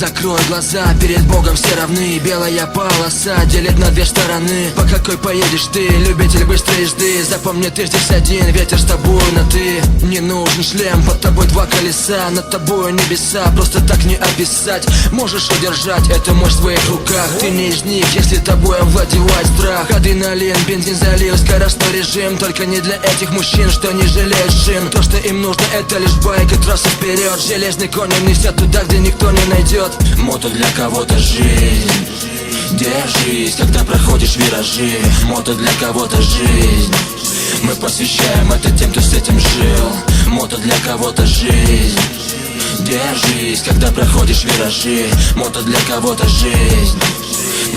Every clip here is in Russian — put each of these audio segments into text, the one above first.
закрой глаза, перед Богом все равны. Белая полоса делит на две стороны. По какой поедешь ты, любитель быстрой езды? Запомни, ты здесь один, ветер с тобой на ты. Не нужен шлем, под тобой два колеса, над тобой небеса, просто так не описать. Можешь удержать эту мощь в своих руках. Ты не из них, если тобой овладевает страх. Адреналин, бензин залил, скоростной режим. Только не для этих мужчин, что не жалеют шин. То, что им нужно, это лишь байк и трасса вперед. Железный конь несет туда, где никто не найдет. Мото для кого-то жизнь. Держись, когда проходишь виражи. Мото для кого-то жизнь. Мы посвящаем это тем, кто с этим жил. Мото для кого-то жизнь. Держись, когда проходишь виражи. Мото для кого-то жизнь.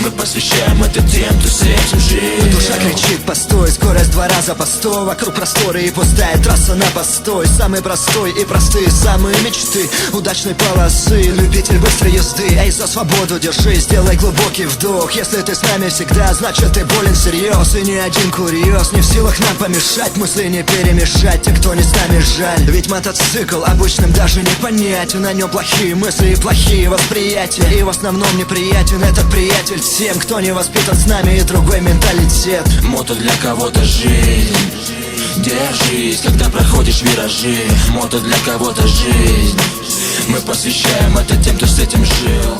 Мы посвящаем это тем, кто с этим жил. Душа кричит постой, скорость 2 раза по 100. Вокруг просторы и пустая трасса на постой. Самый простой и простые самые мечты удачной полосы. Любитель быстрой езды, эй, за свободу держись. Сделай глубокий вдох. Если ты с нами всегда, значит ты болен всерьез. И ни один курьез не в силах нам помешать. Мысли не перемешать, те, кто не с нами, жаль. Ведь мотоцикл обычным даже не понять. На нем плохие мысли и плохие восприятия. И в основном неприятен этот приятель всем, кто не воспитан с нами, и другой менталитет. Мото для кого-то жизнь. Держись, когда проходишь виражи. Мото для кого-то жизнь. Мы посвящаем это тем, кто с этим жил.